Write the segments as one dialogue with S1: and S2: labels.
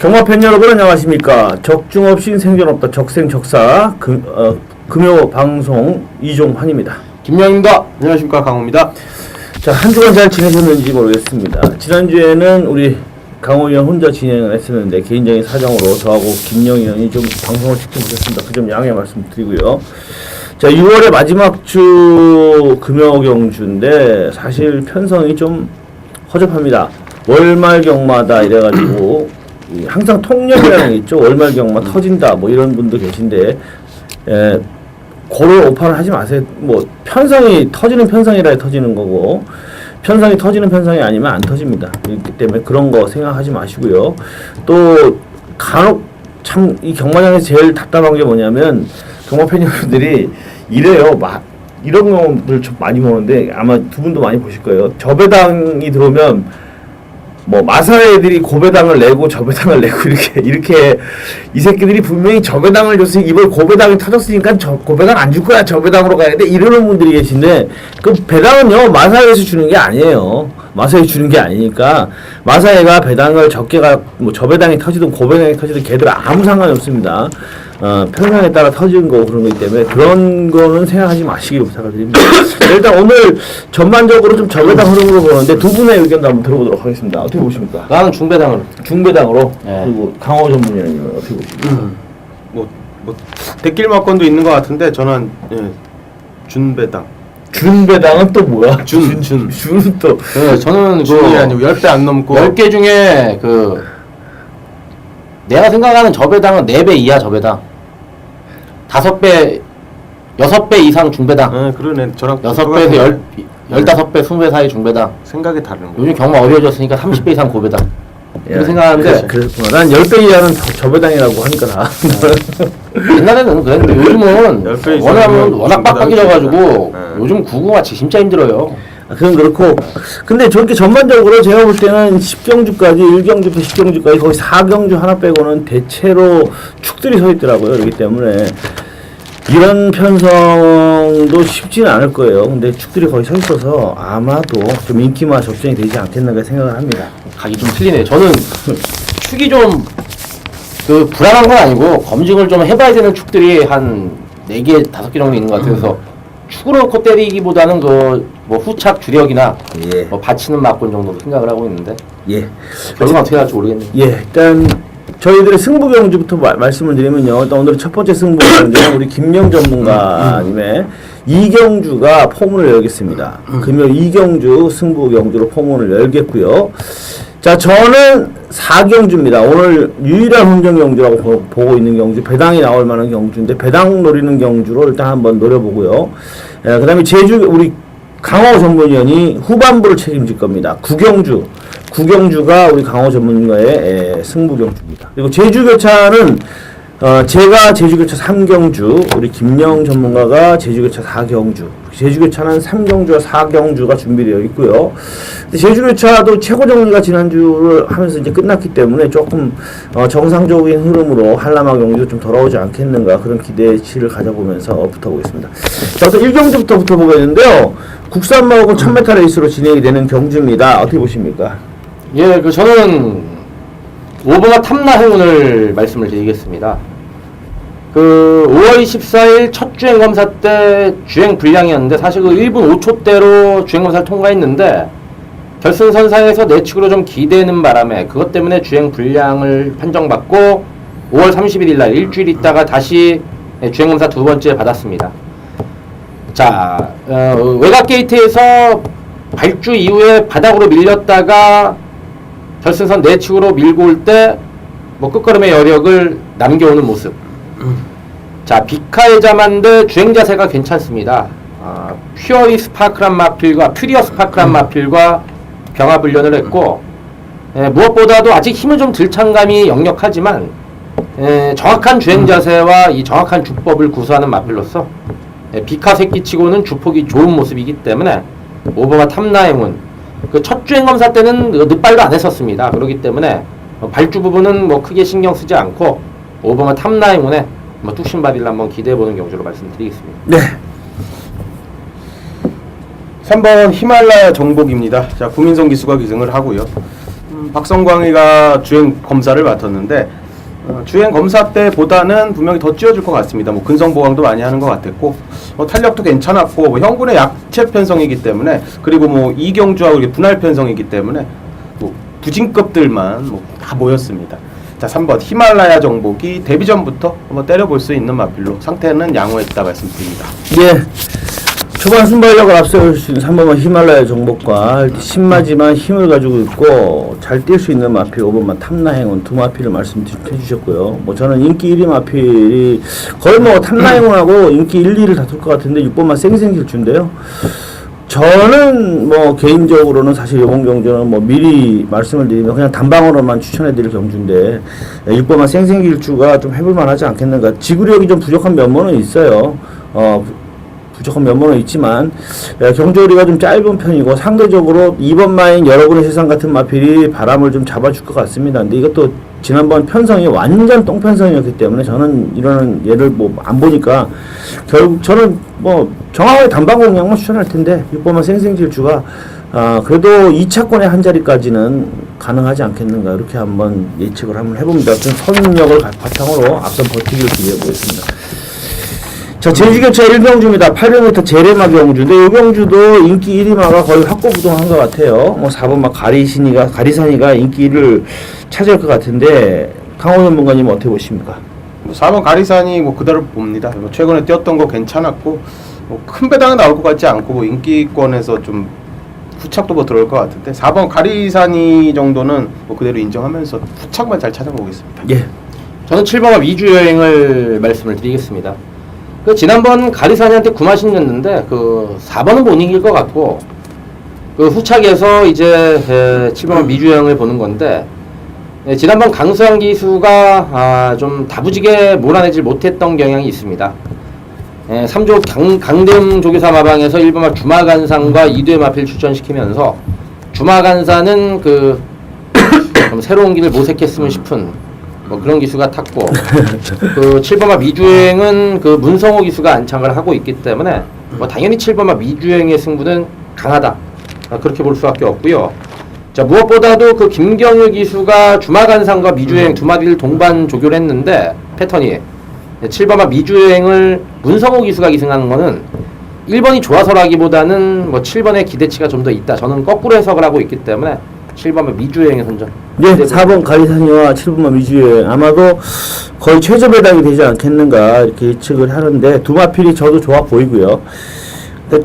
S1: 경마팬 여러분 안녕하십니까. 적중 없인 생존 없다 적생적사 금요 방송 이종환입니다.
S2: 김영입니다. 안녕하십니까. 강호입니다.
S1: 자, 한 주간 잘 지내셨는지 모르겠습니다. 지난주에는 우리 강호 의원 혼자 진행을 했었는데 개인적인 사정으로 저하고 김영 의원이 좀 방송을 직접 못했습니다. 그 점 양해 말씀드리고요. 자, 6월의 마지막 주 금요경주인데 사실 편성이 좀 허접합니다. 월말경마다 이래가지고 항상 통념이라는 게 있죠. 월말경마 터진다 뭐 이런 분도 계신데 고를 오판을 하지 마세요. 뭐 편성이 터지는 편성이라 터지는 거고 편성이 터지는 편성이 아니면 안 터집니다. 그렇기 때문에 그런 거 생각하지 마시고요. 또 간혹 참 이 경마장에서 제일 답답한 게 뭐냐면 경마팬 여러분들이 이래요. 이런 경우들 좀 많이 보는데 아마 두 분도 많이 보실 거예요. 저배당이 들어오면 뭐 마사 애들이 고배당을 내고 저배당을 내고 이렇게 이 새끼들이 분명히 저배당을 줬으니 이번 고배당이 터졌으니까 저 고배당 안 줄 거야, 저배당으로 가야 돼, 이러는 분들이 계신데 그 배당은요 마사에서 주는 게 아니에요. 마사에 주는 게 아니니까 마사회가 배당을 적게 뭐 저배당이 터지든 고배당이 터지든 걔들 아무 상관이 없습니다. 편성에 따라 터지는 거 그런 거기 때문에 그런 거는 생각하지 마시길 부탁을 드립니다. 일단 오늘 전반적으로 좀 저배당 흐름으로 보는데 두 분의 의견도 한번 들어보도록 하겠습니다. 어떻게 보십니까?
S2: 나는 중배당으로.
S1: 중배당으로.
S2: 네.
S1: 그리고 강호 전문위원님은 어떻게 보십니까?
S3: 뭐 대길 막건도 있는 것 같은데 저는 준배당.
S1: 준배당은 또 뭐야? 준은 또.
S2: 네, 저는
S3: 준이 아니고 10배 안 넘고
S2: 10개 중에 내가 생각하는 저배당은 4배 이하 저배당. 5배, 6배 이상 중배당.
S3: 그러네. 저랑
S2: 6배에서 15배, 20배 사이 중배당.
S3: 생각이 다른 거.
S2: 요즘 경마 어려워졌으니까 30배 이상 고배당. 이렇게 생각하는데
S1: 그렇구나. 난 10배 이하는 저배당이라고 하니까 나.
S2: 옛날에는 그랬는데 요즘은
S3: 10배
S2: 워낙 빡빡해져가지고
S3: 네.
S2: 요즘 구구마치 진짜 힘들어요.
S1: 그건 그렇고 근데 저렇게 전반적으로 제가 볼 때는 10경주까지 1경주부터 10경주까지 거의 4경주 하나 빼고는 대체로 축들이 서 있더라고요. 그렇기 때문에 이런 편성도 쉽지는 않을 거예요. 근데 축들이 거의 서 있어서 아마도 좀 인기마 접전이 되지 않겠나 생각을 합니다.
S2: 각이 좀 틀리네. 저는 축이 좀 불안한 건 아니고 검증을 좀 해봐야 되는 축들이 한 4개, 5개 정도 있는 것 같아요. 그래서 축으로 놓고 때리기보다는 뭐 후착 주력이나
S1: 예.
S2: 뭐 받치는 막군 정도로 생각을 하고 있는데
S1: 예.
S2: 결과가 어떻게 할지 모르겠네요.
S1: 예. 일단 저희들의 승부 경주부터 말씀을 드리면요. 일단 오늘 첫 번째 승부 경주는 우리 김영 전문가님의 2경주가 포문을 열겠습니다. 금요 2경주 승부 경주로 포문을 열겠고요. 자, 저는 4경주입니다. 오늘 유일한 흥정 경주라고 보고 있는 경주, 배당이 나올 만한 경주인데 배당 노리는 경주로 일단 한번 노려보고요. 그 다음에 우리 강호 전문위원이 후반부를 책임질 겁니다. 9경주가 우리 강호 전문가의 승부 경주입니다. 그리고 제주교차는 제가 제주교차 3경주, 우리 김영 전문가가 제주교차 4경주, 제주교차는 3경주와 4경주가 준비되어 있고요. 근데 제주교차도 최고 정리가 지난주를 하면서 이제 끝났기 때문에 조금 정상적인 흐름으로 한라마 경기도 좀 돌아오지 않겠는가 그런 기대치를 가져보면서 붙어보겠습니다. 자, 우선 1경주부터 붙어보겠는데요. 국산마하고 1000m 레이스로 진행이 되는 경주입니다. 어떻게 보십니까?
S2: 예, 저는 오버가 탐나 행운을 말씀을 드리겠습니다. 5월 24일 첫 주행 검사 때 주행 불량이었는데 사실 1분 5초대로 주행 검사를 통과했는데 결승선상에서 내측으로 좀 기대는 바람에 그것 때문에 주행 불량을 판정받고 5월 31일 날 일주일 있다가 다시 주행 검사 두 번째 받았습니다. 자, 외곽 게이트에서 발주 이후에 바닥으로 밀렸다가 결승선 내측으로 밀고 올 때 뭐 끝걸음의 여력을 남겨오는 모습. 자, 비카의 자만데 주행 자세가 괜찮습니다. 퓨어리 스파클한 마필과 병합 훈련을 했고 무엇보다도 아직 힘은 좀 덜 찬 감이 역력하지만 정확한 주행 자세와 이 정확한 주법을 구사하는 마필로서 비카 새끼치고는 주폭이 좋은 모습이기 때문에 오버가 탐나행운 첫 주행 검사 때는 늦발도 안 했었습니다. 그렇기 때문에 발주 부분은 뭐 크게 신경 쓰지 않고 오버가 탐나행운에 뚝심바디를 한번 기대해보는 경주로 말씀드리겠습니다.
S1: 네.
S3: 3번 히말라야 정복입니다. 자, 구민성 기수가 기승을 하고요. 박성광이가 주행 검사를 맡았는데 주행 검사 때보다는 분명히 더 찌워질 것 같습니다. 뭐 근성 보강도 많이 하는 것 같았고 탄력도 괜찮았고 뭐 형군의 약체 편성이기 때문에 그리고 뭐 이경주하고 이렇게 분할 편성이기 때문에 뭐 부진급들만 뭐 다 모였습니다. 자 3번 히말라야 정복이 데뷔 전부터 한번 때려볼 수 있는 마필로 상태는 양호했다 말씀드립니다.
S1: 예. 초반 순발력을 앞세울 수 있는 3번만 히말라야 정복과 신마지만 힘을 가지고 있고 잘 뛸 수 있는 마필 5번만 탐라행운 두 마필을 말씀해 주셨고요. 뭐 저는 인기 1위 마필이 거의 뭐 탐라행운하고 인기 1, 2를 다툴 것 같은데 6번만 생생길주인데요. 저는 뭐 개인적으로는 사실 이번 경주는 뭐 미리 말씀을 드리면 그냥 단방으로만 추천해 드릴 경주인데 6번만 생생길주가 좀 해볼만 하지 않겠는가. 지구력이 좀 부족한 면모는 있어요. 부족한 면모는 있지만 경주거리가 좀 짧은 편이고 상대적으로 2번 마인 여러분의 세상 같은 마필이 바람을 좀 잡아줄 것 같습니다. 근데 이것도 지난번 편성이 완전 똥편성이었기 때문에 저는 이런 예를 뭐 안 보니까 결국 저는 뭐 정확하게 단방 공략만 추천할 텐데 6번만 생생질주가 그래도 2차권의 한 자리까지는 가능하지 않겠는가 이렇게 한번 예측을 한번 해봅니다. 좀 선력을 바탕으로 앞선 버티기를 기대해 보겠습니다. 자, 제주교차 1경주입니다. 800m 제레마 경주인데 이 경주도 인기 1위마가 거의 확고부동한 것 같아요. 뭐 4번 가리산이가 인기 1위를 차지할 것 같은데 강호 전문가님 어떻게 보십니까?
S3: 4번 가리산이 뭐 그대로 봅니다. 뭐 최근에 뛰었던 거 괜찮았고 뭐 큰 배당은 나올 것 같지 않고 뭐 인기권에서 좀 후착도 뭐 들어올 것 같은데 4번 가리산이 정도는 뭐 그대로 인정하면서 후착만 잘 찾아보겠습니다.
S1: 예.
S2: 저는 7번과 위주 여행을 말씀을 드리겠습니다. 그 지난번 가리산이한테 9마신이었는데 그 4번은 못 이길 것 같고 그 후착에서 이제 7번 미주형을 보는 건데 지난번 강수환 기수가 좀 다부지게 몰아내질 못했던 경향이 있습니다. 3조 강등 조교사 마방에서 1번마 주마간산과 2두의 마필 출전시키면서 주마간산은 그 좀 새로운 길을 모색했으면 싶은 뭐 그런 기수가 탔고 그 7번마 미주행은 그 문성호 기수가 안착을 하고 있기 때문에 뭐 당연히 7번마 미주행의 승부는 강하다 그렇게 볼 수밖에 없고요. 자 무엇보다도 그 김경유 기수가 주마간산과 미주행 두 마리를 동반 조교를 했는데 패턴이 7번마 미주행을 문성호 기수가 기승하는 거는 1번이 좋아서라기보다는 뭐 7번의 기대치가 좀 더 있다. 저는 거꾸로 해석을 하고 있기 때문에 7번마 미주행의 선정.
S1: 네, 4번 가리산이와 7번마 미주행 아마도 거의 최저 배당이 되지 않겠는가 이렇게 예측을 하는데 두 마필이 저도 좋아 보이고요.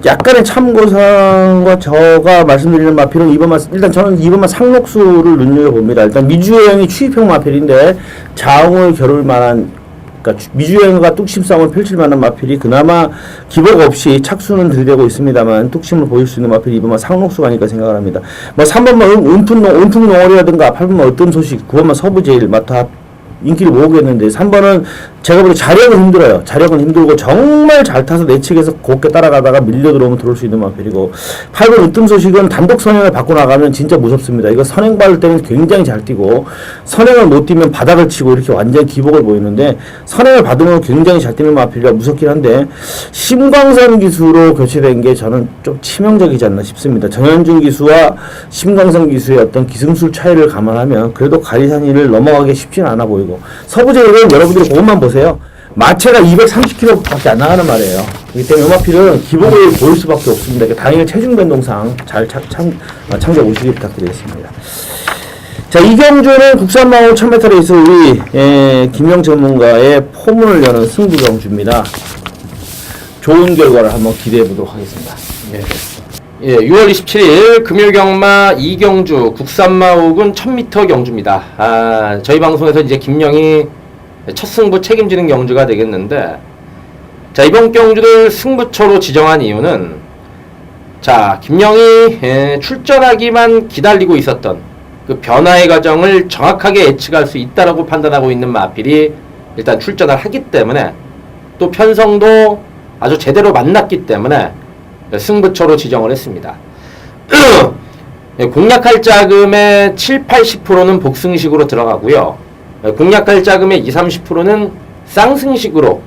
S1: 약간의 참고사항과 제가 말씀드리는 마필은 2번만 일단 저는 2번만 상록수를 눈여겨봅니다. 일단 미주행이 추입형 마필인데 자웅을 겨룰 만한 그러니까 미주행과 뚝심 싸움을 펼칠 만한 마필이 그나마 기복 없이 착수는 들이대고 있습니다만 뚝심을 보일 수 있는 마필이 2번만 상록수가 아닐까 생각을 합니다. 뭐 3번만 은풍농어리라든가 8번만 어떤 소식 9번만 서부제일 다 인기를 모으겠는데 3번은 제가 보기에 자력은 힘들어요. 자력은 힘들고 정말 잘 타서 내측에서 곱게 따라가다가 밀려 들어오면 들어올 수 있는 마필이고 8번 으뜸소식은 단독 선행을 받고 나가면 진짜 무섭습니다. 이거 선행 받을 때는 굉장히 잘 뛰고 선행을 못 뛰면 바닥을 치고 이렇게 완전 기복을 보이는데 선행을 받으면 굉장히 잘 뛰는 마필이라 무섭긴 한데 심광선 기수로 교체된 게 저는 좀 치명적이지 않나 싶습니다. 정현준 기수와 심광선 기수의 어떤 기승술 차이를 감안하면 그래도 가리산이를 넘어가기 쉽지는 않아 보이고 서부제일은 여러분들이 그것만 보세요. 마체가 230kg밖에 안 나가는 말이에요. 그렇기 때문에 음악필은 기복을 보일 수밖에 없습니다. 그러니까 당일 체중 변동상 잘 참조 오시기 부탁드리겠습니다. 자, 이경주는 국산마을 1000m에서 우리 김영 전문가의 포문을 여는 승부 경주입니다. 좋은 결과를 한번 기대해 보도록 하겠습니다.
S2: 예, 6월 27일 금요경마 이경주 국산마옥은 1000m 경주입니다. 저희 방송에서 이제 김영이 첫 승부 책임지는 경주가 되겠는데, 자, 이번 경주를 승부처로 지정한 이유는, 자, 김영이 출전하기만 기다리고 있었던 그 변화의 과정을 정확하게 예측할 수 있다라고 판단하고 있는 마필이 일단 출전을 하기 때문에, 또 편성도 아주 제대로 만났기 때문에 승부처로 지정을 했습니다. 공략할 자금의 7, 80%는 복승식으로 들어가고요. 공략할 자금의 2, 30%는 쌍승식으로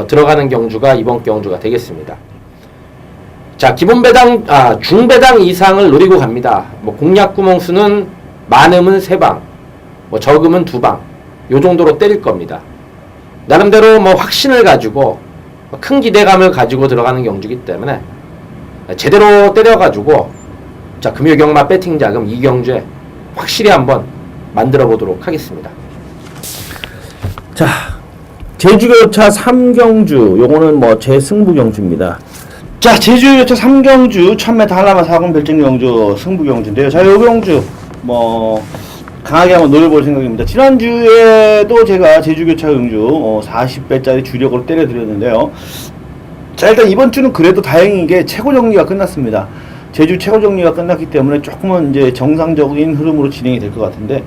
S2: 들어가는 경주가 이번 경주가 되겠습니다. 자, 기본 배당, 중배당 이상을 노리고 갑니다. 뭐 공략 구멍수는 많으면 3방, 뭐 적으면 2방, 요 정도로 때릴 겁니다. 나름대로 뭐 확신을 가지고 큰 기대감을 가지고 들어가는 경주기 때문에 제대로 때려가지고 자 금요경마 배팅 자금 이 경주에 확실히 한번 만들어 보도록 하겠습니다.
S1: 자, 제주교차 3경주 요거는 뭐 제 승부 경주입니다. 자, 제주교차 3경주 1000m 한라마 4군 별정 경주 승부 경주인데요. 자, 요 경주 뭐 강하게 한번 노려볼 생각입니다. 지난주에도 제가 제주교차 경주 40배짜리 주력으로 때려드렸는데요. 자, 일단 이번 주는 그래도 다행인 게 최고 정리가 끝났습니다. 제주 최고 정리가 끝났기 때문에 조금은 이제 정상적인 흐름으로 진행이 될 것 같은데,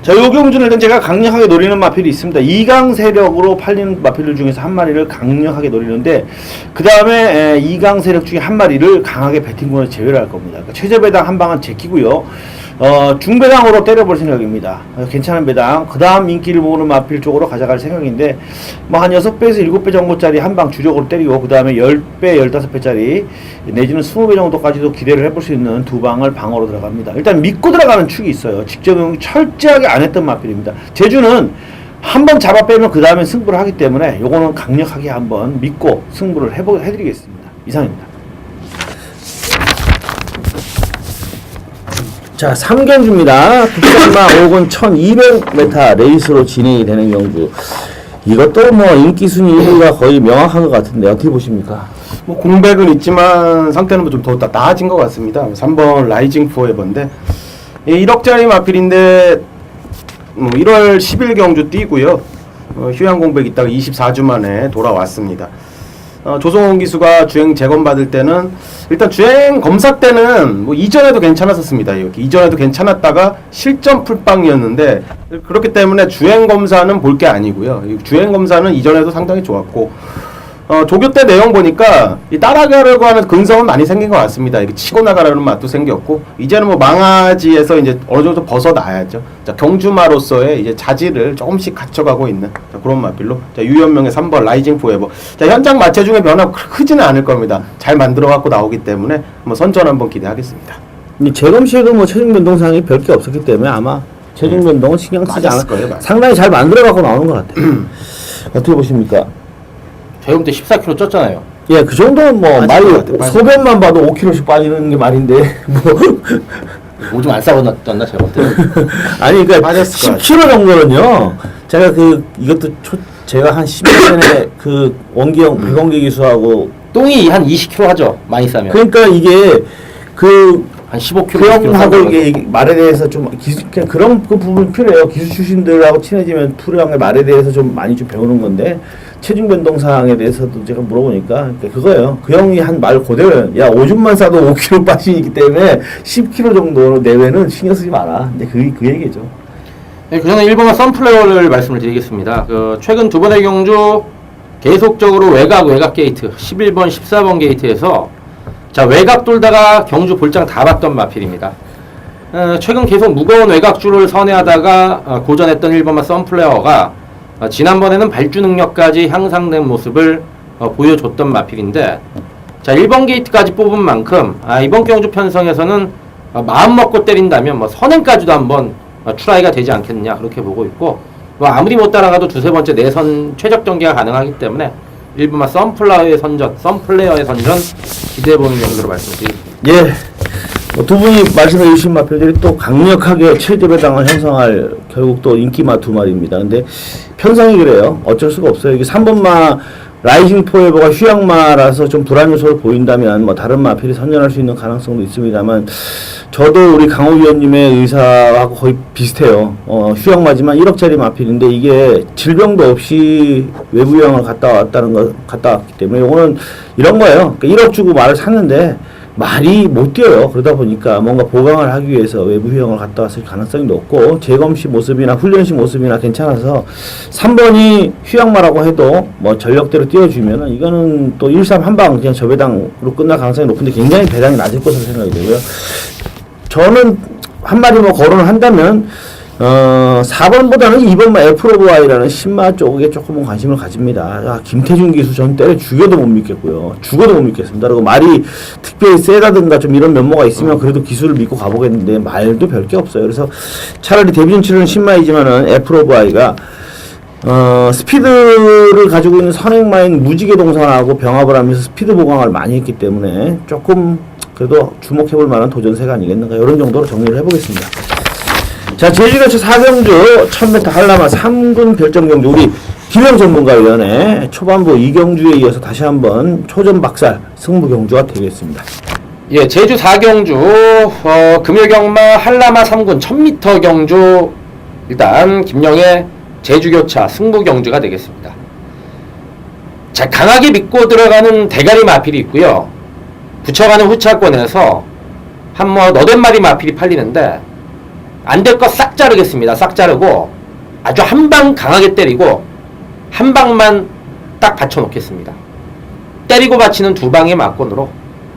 S1: 자, 요 경주는 일단 제가 강력하게 노리는 마필이 있습니다. 2강 세력으로 팔리는 마필들 중에서 한 마리를 강력하게 노리는데, 그 다음에 2강 세력 중에 한 마리를 강하게 배팅권을 제외를 할 겁니다. 그러니까 최저 배당 한 방은 제끼고요. 중배당으로 때려볼 생각입니다. 괜찮은 배당. 그 다음 인기를 모으는 마필 쪽으로 가져갈 생각인데, 뭐 한 6배에서 7배 정도짜리 한 방 주력으로 때리고, 그 다음에 10배, 15배짜리, 내지는 20배 정도까지도 기대를 해볼 수 있는 두 방을 방어로 들어갑니다. 일단 믿고 들어가는 축이 있어요. 직접용 철저하게 안 했던 마필입니다. 제주는 한번 잡아 빼면 그 다음에 승부를 하기 때문에 요거는 강력하게 한번 믿고 승부를 해드리겠습니다. 이상입니다. 자, 3경주입니다. 국산마 5군 1200m 레이스로 진행이 되는 경주. 이것도 뭐 인기 순위 1위가 거의 명확한 것 같은데 어떻게 보십니까?
S3: 뭐 공백은 있지만 상태는 좀 더 나아진 것 같습니다. 3번 라이징 포에버인데 1억짜리 마필인데 1월 10일 경주 뛰고요. 휴양 공백 있다가 24주 만에 돌아왔습니다. 조성훈 기수가 주행 재검받을 때는 일단 주행 검사 때는 뭐 이전에도 괜찮았었습니다. 이렇게 이전에도 괜찮았다가 실전 풀빵이었는데, 그렇기 때문에 주행 검사는 볼 게 아니고요. 주행 검사는 이전에도 상당히 좋았고, 조교 때 내용 보니까 따라가려고 하는 근성은 많이 생긴 것 같습니다. 이게 치고 나가라는 맛도 생겼고, 이제는 뭐 망아지에서 이제 어느 정도 벗어나야죠. 자, 경주마로서의 이제 자질을 조금씩 갖춰가고 있는 그런 마필로, 자, 유연명의 3번 라이징 포에버. 자, 현장 마체 중에 변화가 크지는 않을 겁니다. 잘 만들어 갖고 나오기 때문에 뭐 선전 한번 기대하겠습니다.
S1: 이 재검 시에도 뭐 체중 변동상이 별 게 없었기 때문에 아마 체중 변동은 신경 쓰지 않을
S3: 거예요.
S1: 상당히 잘 만들어 갖고 나오는 것 같아요. 어떻게 보십니까?
S2: 저희 때 14kg 쪘잖아요.
S1: 예, 그 정도는 뭐
S3: 빠질
S1: 말이
S3: 것 같아요.
S1: 소변만 봐도 5kg씩 빠지는 게 말인데 뭐
S2: 오줌 안 싸웠나 제가 볼 때.
S1: 아니 그러니까
S3: 빠졌을 것
S1: 10kg 정도는요. 제가 이것도 제가 한 10년 전에 그 원기영 백원기 기수하고
S2: 똥이 한 20kg 하죠. 많이 싸면.
S1: 그러니까 이게
S2: 한 15kg.
S1: 그 형하고 이게 말에 대해서 좀 그냥 그런 그 부분 필요해요. 기수 출신들하고 친해지면 프로형의 말에 대해서 좀 많이 좀 배우는 건데, 체중 변동 사항에 대해서도 제가 물어보니까 그러니까 그거예요. 그 형이 한 말 그대로예요. 야, 오줌만 싸도 5kg 빠지기 때문에 10kg 정도 내외는 신경 쓰지 마라. 근데 그 얘기죠.
S2: 네, 그 전에 1번과 썬플레어를 말씀을 드리겠습니다. 최근 두 번의 경주 계속적으로 외곽 게이트 11번, 14번 게이트에서 자, 외곽 돌다가 경주 볼장 다 봤던 마필입니다. 최근 계속 무거운 외곽줄을 선회하다가 고전했던 1번마 썬플레어가 지난번에는 발주 능력까지 향상된 모습을 보여줬던 마필인데, 자, 1번 게이트까지 뽑은 만큼 이번 경주 편성에서는 마음 먹고 때린다면 뭐 선행까지도 한번 추라이가 되지 않겠느냐 그렇게 보고 있고, 뭐 아무리 못 따라가도 두세 번째 내선 최적 전개가 가능하기 때문에 1번마 썬플레어의 선전 기대해보는 정도로 말씀드리겠습니다.
S1: 예. 두 분이 말씀해 주신 마필들이 또 강력하게 최저 배당을 형성할 결국 또 인기마 두 마리입니다. 근데 편성이 그래요. 어쩔 수가 없어요. 이게 3번마 라이징 포에버가 휴양마라서 좀 불안 요소를 보인다면 뭐 다른 마필이 선전할 수 있는 가능성도 있습니다만, 저도 우리 강호 위원님의 의사하고 거의 비슷해요. 휴양마지만 1억짜리 마필인데 이게 질병도 없이 외부 휴양을 갔다 왔기 때문에 이거는 이런 거예요. 그러니까 1억 주고 말을 샀는데 말이 못 뛰어요. 그러다 보니까 뭔가 보강을 하기 위해서 외부 휴양을 갔다 왔을 가능성이 높고, 재검시 모습이나 훈련시 모습이나 괜찮아서 3번이 휴양마라고 해도 뭐 전력대로 띄워주면은 이거는 또 1-3 한방 그냥 저배당으로 끝날 가능성이 높은데 굉장히 배당이 낮을 것으로 생각이 되고요. 저는 한 마리 뭐 거론을 한다면 4번보다는 2번만 애플 오브 Y라는 신마 쪽에 조금 관심을 가집니다. 김태준 기수 전 때려 죽여도 못 믿겠고요. 죽어도 못 믿겠습니다. 그리고 말이 특별히 세다든가 좀 이런 면모가 있으면 그래도 기수를 믿고 가보겠는데 말도 별 게 없어요. 그래서 차라리 데뷔전 치르는 신마이지만은 애플 오브 Y가 스피드를 가지고 있는 선행마인 무지개 동산하고 병합을 하면서 스피드 보강을 많이 했기 때문에 조금 그래도 주목해볼 만한 도전세가 아니겠는가 이런 정도로 정리를 해보겠습니다. 자, 제주교체 4경주 1000m 한라마 3군 별점경주 우리 김영 전문가위원회 초반부 이경주에 이어서 다시 한번 초전 박살 승부 경주가 되겠습니다.
S2: 예, 제주 4경주 금요 경마 한라마 3군 1000m 경주 일단 김영의 제주교차 승부 경주가 되겠습니다. 자, 강하게 믿고 들어가는 대가리 마필이 있고요. 붙여가는 후차권에서 한 너댓 마리 마필이 팔리는데 안 될 거 싹 자르겠습니다. 싹 자르고 아주 한 방 강하게 때리고 한 방만 딱 받쳐 놓겠습니다. 때리고 받치는 두 방의 막권으로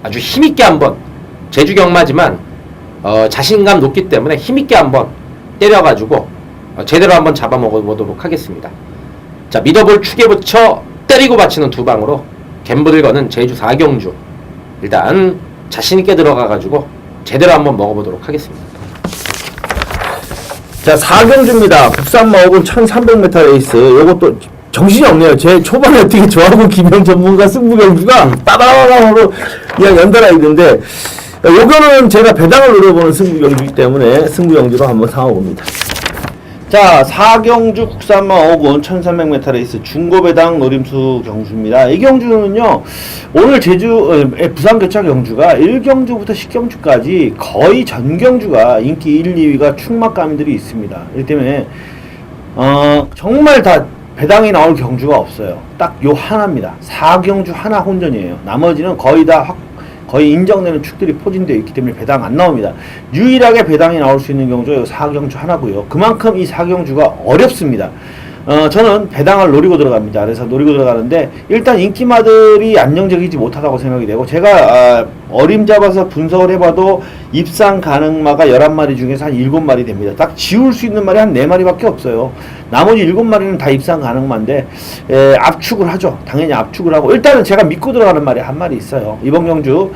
S2: 아주 힘있게 한번 제주 경마지만 자신감 높기 때문에 힘있게 한번 때려가지고 제대로 한번 잡아먹어보도록 하겠습니다. 자, 믿어볼 축에 붙여 때리고 받치는 두 방으로 갬블을 거는 제주 4경주 일단 자신있게 들어가가지고 제대로 한번 먹어보도록 하겠습니다.
S1: 자, 4경주입니다. 국산마 5분 1300m 레이스. 요것도 정신이 없네요. 제 초반에 어떻게 저하고 김영 전문가 승부 경주가 따다다다로 그냥 연달아 있는데 요거는 제가 배당을 노려보는 승부 경주이기 때문에 승부 경주로 한번 삼아봅니다. 자, 4경주 국산마 5군 1300m 레이스 중고배당 노림수 경주입니다. 이 경주는요, 오늘 부산 교차 경주가 1경주부터 10경주까지 거의 전 경주가 인기 1, 2위가 충막감들이 있습니다. 그렇기 때문에, 정말 다 배당이 나올 경주가 없어요. 딱 요 하나입니다. 4경주 하나 혼전이에요. 나머지는 거의 인정되는 축들이 포진되어 있기 때문에 배당 안 나옵니다. 유일하게 배당이 나올 수 있는 경주가 4경주 하나고요. 그만큼 이 4경주가 어렵습니다. 저는 배당을 노리고 들어갑니다. 그래서 노리고 들어가는데 일단 인기마들이 안정적이지 못하다고 생각이 되고 제가 어림잡아서 분석을 해봐도 입상 가능마가 11마리 중에서 한 7마리 됩니다. 딱 지울 수 있는 말이 한 4마리밖에 없어요. 나머지 7마리는 다 입상 가능마인데 압축을 하죠. 당연히 압축을 하고 일단은 제가 믿고 들어가는 말이 한 마리 있어요. 이번 경주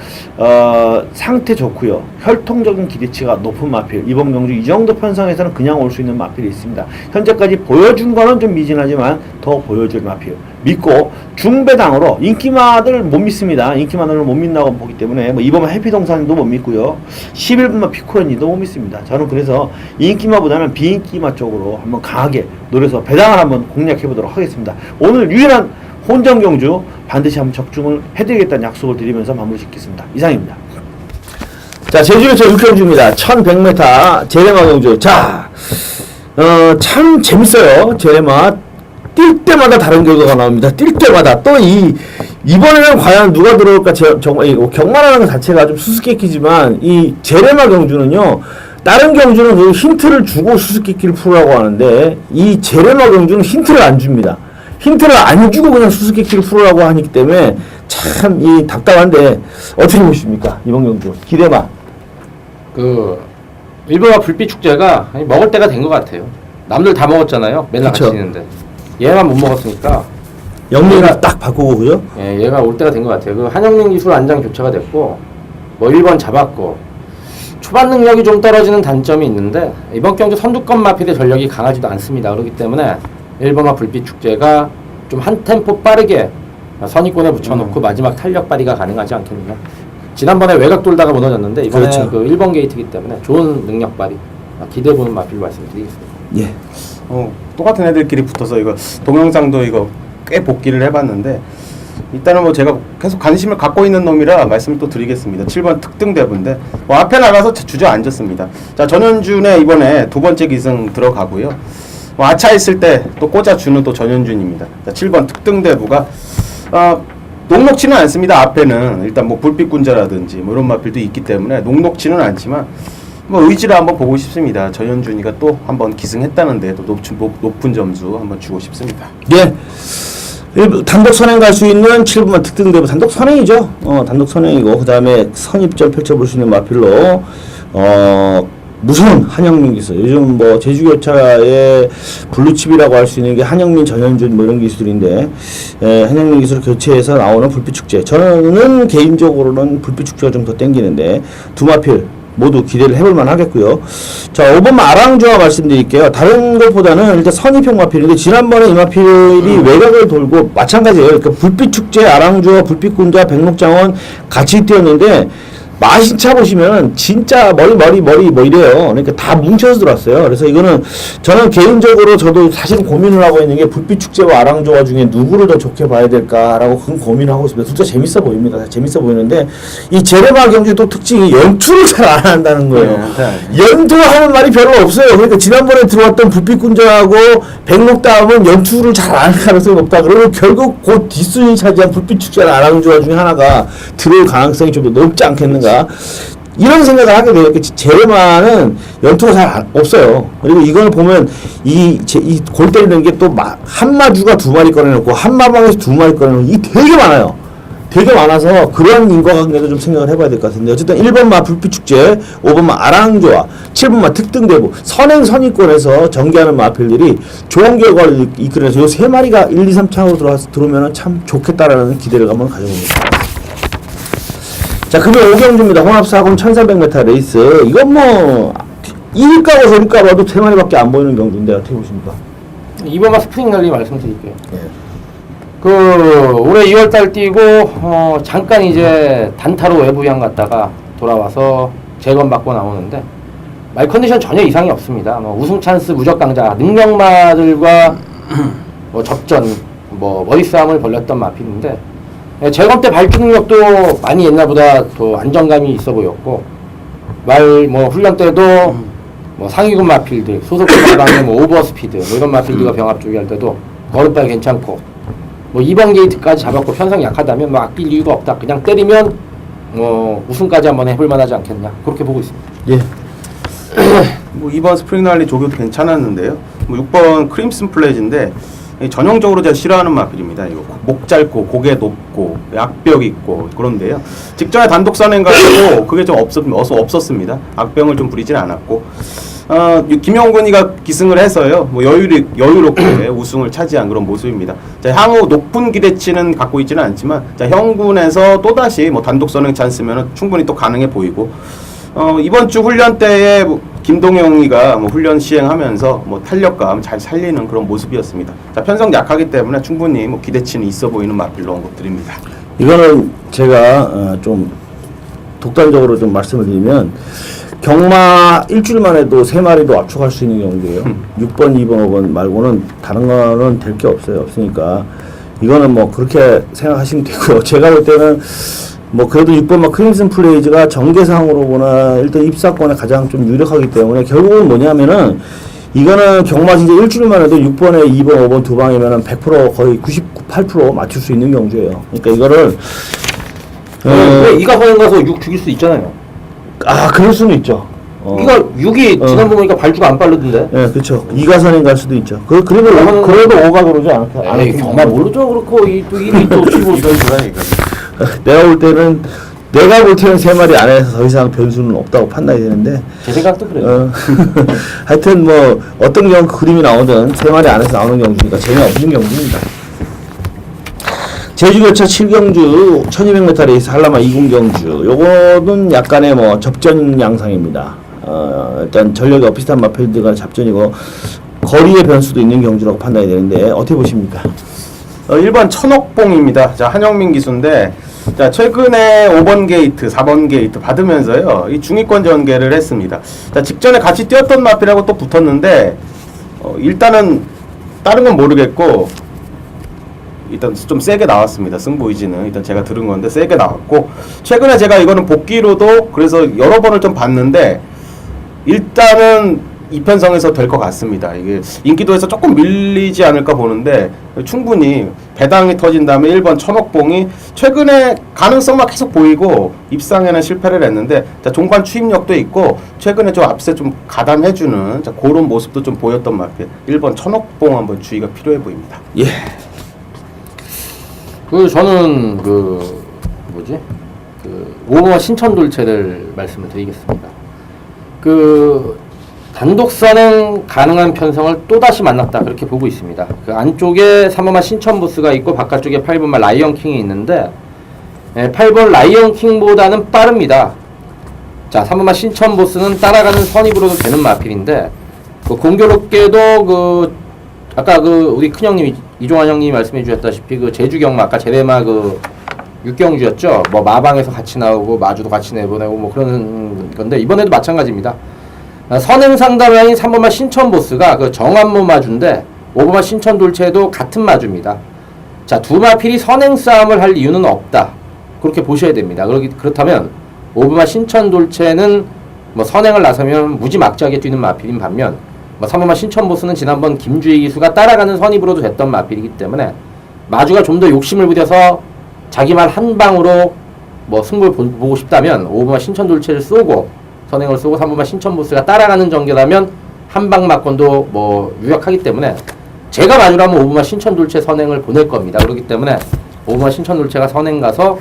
S1: 상태 좋고요. 혈통적인 기대치가 높은 마필. 이번 경주 이 정도 편성에서는 그냥 올 수 있는 마필이 있습니다. 현재까지 보여준 거는 좀 미진하지만 더 보여줄 마필. 믿고 중배당으로 인기마들 못 믿습니다. 인기마들을 못 믿나고 보기 때문에 뭐 이번에 해피동산도 못 믿고요. 11분마 피코런니도 못 믿습니다. 저는 그래서 인기마보다는 비인기마 쪽으로 한번 강하게 노려서 배당을 한번 공략해 보도록 하겠습니다. 오늘 유일한 혼전 경주 반드시 한번 적중을 해드리겠다는 약속을 드리면서 마무리 짓겠습니다. 이상입니다. 자, 제주교차 6경주입니다. 1100m 제레마 경주. 자, 참 재밌어요. 제레마. 뛸 때마다 다른 결과가 나옵니다. 뛸 때마다 또 이번에는 과연 누가 들어올까 정말 경마라는 것 자체가 좀 수수께끼지만 이 제레마 경주는요. 다른 경주는 그 힌트를 주고 수수께끼를 풀으라고 하는데 이 제레마 경주는 힌트를 안 줍니다. 힌트를 안 주고 그냥 수수께끼를 풀으라고 하기 때문에 참 이 답답한데 어떻게 보십니까? 이번 경주 기대만.
S2: 일본화 불빛 축제가 먹을 때가 된 것 같아요. 남들 다 먹었잖아요. 맨날 같이 있는데 얘만 못 먹었으니까
S1: 영리가 딱 바꾸고 그죠?
S2: 예, 얘가 올 때가 된 것 같아요. 그 한영민 기술 안장 교체가 됐고 뭐 1번 잡았고 초반 능력이 좀 떨어지는 단점이 있는데 이번 경주 선두권 마필의 전력이 강하지도 않습니다. 그렇기 때문에 1번화 불빛 축제가 좀 한 템포 빠르게 선입권에 붙여놓고 마지막 탄력 발휘가 가능하지 않겠느냐. 지난번에 외곽 돌다가 무너졌는데 이번에
S1: 그렇죠.
S2: 그 1번 게이트이기 때문에 좋은 능력 발휘 기대해보는 마필 말씀드리겠습니다.
S1: 예.
S3: 똑같은 애들끼리 붙어서 이거 동영상도 이거 꽤 복기를 해봤는데 일단은 뭐 제가 계속 관심을 갖고 있는 놈이라 말씀을 또 드리겠습니다. 7번 특등대부인데 뭐 앞에 나가서 주저앉았습니다. 자, 전현준의 이번에 두 번째 기승 들어가고요. 뭐 아차했을 때 또 꽂아주는 또 전현준입니다. 자, 7번 특등대부가 녹록치는 않습니다. 앞에는 일단 뭐 불빛군자라든지 뭐 이런 마필도 있기 때문에 녹록치는 않지만 뭐 의지를 한번 보고 싶습니다. 전현준이가 또 한번 기승했다는데 또 높은 점수 한번 주고 싶습니다.
S1: 예. 단독 선행 갈 수 있는 7분만 특등대부 단독 선행이죠. 단독 선행이고 그 다음에 선입점 펼쳐볼 수 있는 마필로 무서운 한영민 기술. 요즘 뭐 제주교차의 블루칩이라고 할 수 있는 게 한영민, 전현준 뭐 이런 기술인데, 한영민 기술을 교체해서 나오는 불빛축제. 저는 개인적으로는 불빛축제가 좀 더 땡기는데, 두 마필 모두 기대를 해볼만 하겠고요. 자, 5번 아랑조화 말씀드릴게요. 다른 것보다는 일단 선입형 마필인데, 지난번에 이 마필이 외곽을 돌고 마찬가지예요. 그러니까 불빛축제, 아랑조화, 불빛군자, 백록장원 같이 뛰었는데, 마신차 보시면 진짜 머리 뭐 이래요. 그러니까 다 뭉쳐서 들어왔어요. 그래서 이거는 저는 개인적으로 저도 사실 고민을 하고 있는 게 불빛축제와 아랑조화 중에 누구를 더 좋게 봐야 될까라고 큰 고민을 하고 있습니다. 진짜 재밌어 보입니다. 재밌어 보이는데 이 제레마 경기 또 특징이 연투를 잘 안 한다는 거예요. 연투하는 말이 별로 없어요. 그러니까 지난번에 들어왔던 불빛군자하고 백록다음은 연투를 잘 안 할 가능성이 높다. 그러면 결국 곧 뒷순위 차지한 불빛축제나 아랑조화 중에 하나가 들어올 가능성이 좀 더 높지 않겠는가. 이런 생각을 하게 돼요. 제레마는 연투가 잘 없어요. 그리고 이걸 보면 이 골 때리는 게 또 한마주가 두 마리 꺼내놓고 한마방에서 두 마리 꺼내놓고 이 되게 많아요. 되게 많아서 그런 인과관계도 좀 생각을 해봐야 될 것 같은데 어쨌든 1번마 불빛축제, 5번마 아랑조화, 7번마 특등대부, 선행선의권에서 전개하는 마필들이 좋은 결과를 이끌어내서 요 세 마리가 1, 2, 3창으로 들어오면 참 좋겠다라는 기대를 한번 가져봅니다. 자, 금요 5경주입니다. 홍합4금 1300m 레이스. 이건 뭐, 이길까봐 저릴까봐도 3마리밖에 안 보이는 경주인데, 어떻게 보십니까?
S2: 2번마 스프링 랠리 말씀드릴게요.
S1: 예.
S2: 올해 2월달 뛰고, 잠깐 이제 단타로 외부양 갔다가 돌아와서 재건받고 나오는데, 말 컨디션 전혀 이상이 없습니다. 뭐 우승 찬스 무적 강자, 능력마들과 뭐 접전, 뭐 머리싸움을 벌였던 마필인데, 재검 때 발주 능력도 많이 옛날보다 더 안정감이 있어 보였고, 뭐 훈련 때도 뭐 상위군 마필들, 소속군 마방에 뭐 오버스피드, 뭐 이런 마필들과 병합 조기할 때도 걸음발 괜찮고, 뭐 2번 게이트까지 잡았고 편성이 약하다면 뭐 아낄 이유가 없다. 그냥 때리면 뭐 우승까지 한번 해볼 만하지 않겠냐. 그렇게 보고 있습니다.
S1: 예.
S3: 뭐 2번 스프링 랠리 조교도 괜찮았는데요. 뭐 6번 크림슨 플레이즈인데 전형적으로 제가 싫어하는 마필입니다. 이거 목 짧고 고개 높고 악벽 있고 그런데요. 직전에 단독 선행 가지고 그게 좀 없었습니다. 악병을 좀 부리진 않았고 김영근이가 기승을 해서요. 뭐 여유롭게 우승을 차지한 그런 모습입니다. 자, 향후 높은 기대치는 갖고 있지는 않지만 자, 형군에서 또다시 뭐 단독 선행 찬스면 충분히 또 가능해 보이고 이번 주 훈련 때에 김동영이가 뭐 훈련 시행하면서 뭐 탄력감 잘 살리는 그런 모습이었습니다. 자, 편성 약하기 때문에 충분히 뭐 기대치는 있어 보이는 마필로 언급드립니다.
S1: 이거는 제가 좀 독단적으로 좀 말씀을 드리면 경마 일주일만 해도 3마리도 압축할 수 있는 경우예요. 6번, 2번, 5번 말고는 다른 거는 될 게 없으니까 이거는 뭐 그렇게 생각하시면 되고요. 제가 볼 때는 뭐 그래도 6번 크림슨 플레이즈가 전개상으로 보나 일단 입사권에 가장 좀 유력하기 때문에 결국은 뭐냐면은 이거는 경마 진짜 일주일만 해도 6번에 2번, 5번 두 방이면은 100% 거의 98% 맞출 수 있는 경주예요. 그러니까 이거를
S2: 왜 이가 선행 가서 6 죽일 수 있잖아요.
S1: 그럴 수는 있죠.
S2: 이가 6이 지난번 보니까 발주가 안 빠르던데.
S1: 네, 그렇죠. 2가선행 갈 수도 있죠. 그래도 5가 들어오지 않을까?
S2: 에이, 경마 모르죠. 그렇고 또 1위 또 치고
S3: 이건 이거.
S1: 내가 볼 때는 3마리 안에서 더 이상 변수는 없다고 판단이 되는데
S2: 제 생각도 그래요.
S1: 하여튼 뭐 어떤 경우 그림이 나오든 3마리 안에서 나오는 경주니까 재미없는 경주입니다. 제주교차 7경주 1200m 레이스 한라마 2군 경주 요거는 약간의 뭐 접전 양상입니다. 일단 전력이 비슷한 마필드가 접전이고 거리의 변수도 있는 경주라고 판단이 되는데 어떻게 보십니까?
S3: 1번 천옥봉입니다. 자, 한영민 기수인데 자, 최근에 5번 게이트, 4번 게이트 받으면서요. 이 중위권 전개를 했습니다. 자, 직전에 같이 뛰었던 마필하고 또 붙었는데 일단은 다른 건 모르겠고 일단 좀 세게 나왔습니다. 승부 의지는 일단 제가 들은 건데 세게 나왔고 최근에 제가 이거는 복귀로도 그래서 여러 번을 좀 봤는데 일단은 이편성에서 될 것 같습니다. 이게 인기도에서 조금 밀리지 않을까 보는데 충분히 배당이 터진 다음에 1번 천옥봉이 최근에 가능성만 계속 보이고 입상에는 실패를 했는데 자, 종반 추임력도 있고 최근에 좀 앞세 좀 가담해주는 자, 그런 모습도 좀 보였던 마필 1번 천옥봉 한번 주의가 필요해 보입니다.
S1: 예.
S2: 저는 5번마 신천돌체를 말씀을 드리겠습니다. 그 단독 선행 가능한 편성을 또다시 만났다 그렇게 보고 있습니다. 그 안쪽에 3번마 신천보스가 있고 바깥쪽에 8번마 라이언킹이 있는데 8번 라이언킹보다는 빠릅니다. 자, 3번마 신천보스는 따라가는 선입으로도 되는 마필인데 그 공교롭게도 그 아까 그 우리 큰형님 이종환 형님이 말씀해 주셨다시피 그 제주경마 아까 제레마 그 육경주였죠. 뭐 마방에서 같이 나오고 마주도 같이 내보내고 뭐 그런 건데 이번에도 마찬가지입니다. 선행상담라인 3번마 신천보스가 그 정한모 마주인데 5번마 신천돌체도 같은 마주입니다. 자, 두 마필이 선행싸움을 할 이유는 없다. 그렇게 보셔야 됩니다. 그렇다면 5번마 신천돌체는 뭐 선행을 나서면 무지막지하게 뛰는 마필인 반면 뭐 3번마 신천보스는 지난번 김주희 기수가 따라가는 선입으로도 됐던 마필이기 때문에 마주가 좀 더 욕심을 부려서 자기 말 한 방으로 뭐 승부를 보고 싶다면 5번마 신천돌체를 쏘고 선행을 쏘고 3번마 신천보스가 따라가는 전개라면 한방 막건도 뭐 유력하기 때문에 제가 마주라면 5번마 신천돌체 선행을 보낼 겁니다. 그렇기 때문에 5번마 신천돌체가 선행 가서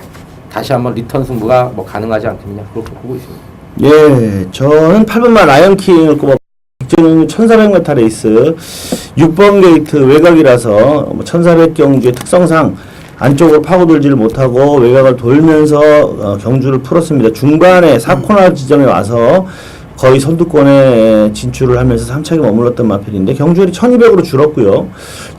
S2: 다시 한번 리턴 승부가 뭐 가능하지 않겠느냐 그렇게 보고 있습니다.
S1: 예, 저는 8번마 라이언킹을 꼽아 직전은 1400m 레이스 6번 게이트 외곽이라서 1400 경주의 특성상 안쪽으로 파고들지를 못하고 외곽을 돌면서 경주를 풀었습니다. 중반에 4코너 지점에 와서 거의 선두권에 진출을 하면서 3차게 머물렀던 마필인데 경주율이 1200으로 줄었고요.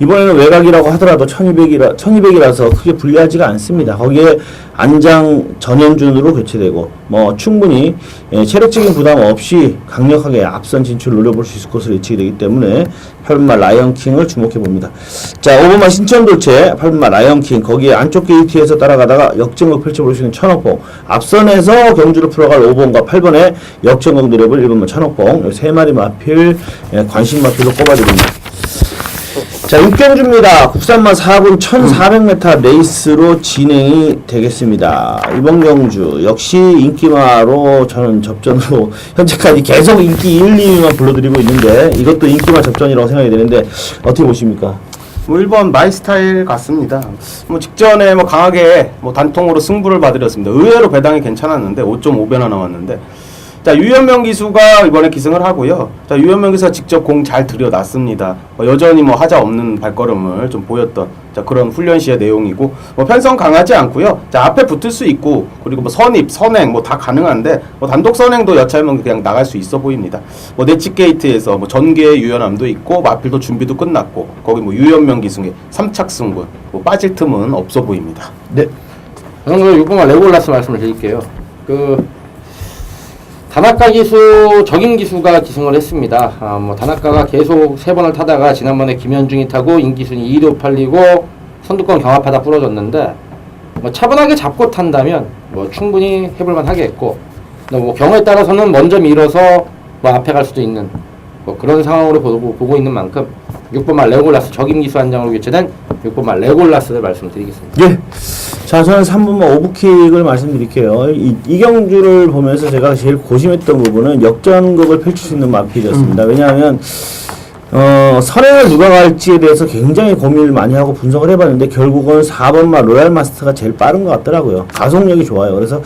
S1: 이번에는 외곽이라고 하더라도 1200이라서 크게 불리하지가 않습니다. 거기에 안장 전현준으로 교체되고 뭐 충분히 체력적인 부담 없이 강력하게 앞선 진출을 노려볼 수 있을 것으로 예측이 되기 때문에 8번마 라이언킹을 주목해 봅니다. 자, 5번마 신천돌체 8번마 라이언킹 거기에 안쪽 게이트에서 따라가다가 역전극 펼쳐볼 수 있는 천억봉 앞선에서 경주를 풀어갈 5번과 8번의 역전극 노려볼 1번마 천억봉 세 마리 마필 관심 마필로 꼽아드립니다. 자, 6경주입니다. 국산마 4분 1400m 레이스로 진행이 되겠습니다. 이번 경주 역시 인기마로 저는 접전으로 현재까지 계속 인기 1, 2위만 불러드리고 있는데 이것도 인기마 접전이라고 생각이 되는데 어떻게 보십니까?
S3: 뭐 1번 마이 스타일 같습니다. 뭐 직전에 뭐 강하게 뭐 단통으로 승부를 봐드렸습니다. 의외로 배당이 괜찮았는데 5.5배나 나왔는데 자, 유현명 기수가 이번에 기승을 하고요. 자, 유현명 기수가 직접 공 잘 들여놨습니다. 여전히 뭐 하자 없는 발걸음을 좀 보였던 자, 그런 훈련 시의 내용이고 뭐 편성 강하지 않고요. 자, 앞에 붙을 수 있고 그리고 뭐 선입, 선행 뭐 다 가능한데 뭐 단독 선행도 여차하면 그냥 나갈 수 있어 보입니다. 뭐 내치 게이트에서 뭐 전개의 유연함도 있고 마필도 준비도 끝났고 거기 뭐 유현명 기승의 3착 승부 뭐 빠질 틈은 없어 보입니다.
S1: 네.
S2: 저는 그 6번마 레골라스 말씀을 드릴게요. 다나카 기수, 적임 기수가 기승을 했습니다. 뭐 다나카가 계속 3번을 타다가 지난번에 김현중이 타고 인기순이 2위로 팔리고 선두권 경합하다 부러졌는데 뭐 차분하게 잡고 탄다면 뭐 충분히 해볼만 하겠고 뭐 경우에 따라서는 먼저 밀어서 뭐 앞에 갈 수도 있는 뭐 그런 상황으로 보고 있는 만큼 6번마 레골라스 적임 기수 한 장으로 교체된 6번마 레골라스를 말씀드리겠습니다.
S1: 예. 자, 저는 3번마 오브킥을 말씀드릴게요. 이 경주를 보면서 제가 제일 고심했던 부분은 역전극을 펼칠 수 있는 마필이었습니다. 왜냐하면 선행을 누가 갈지에 대해서 굉장히 고민을 많이 하고 분석을 해봤는데 결국은 4번마 로얄 마스터가 제일 빠른 것 같더라고요. 가속력이 좋아요. 그래서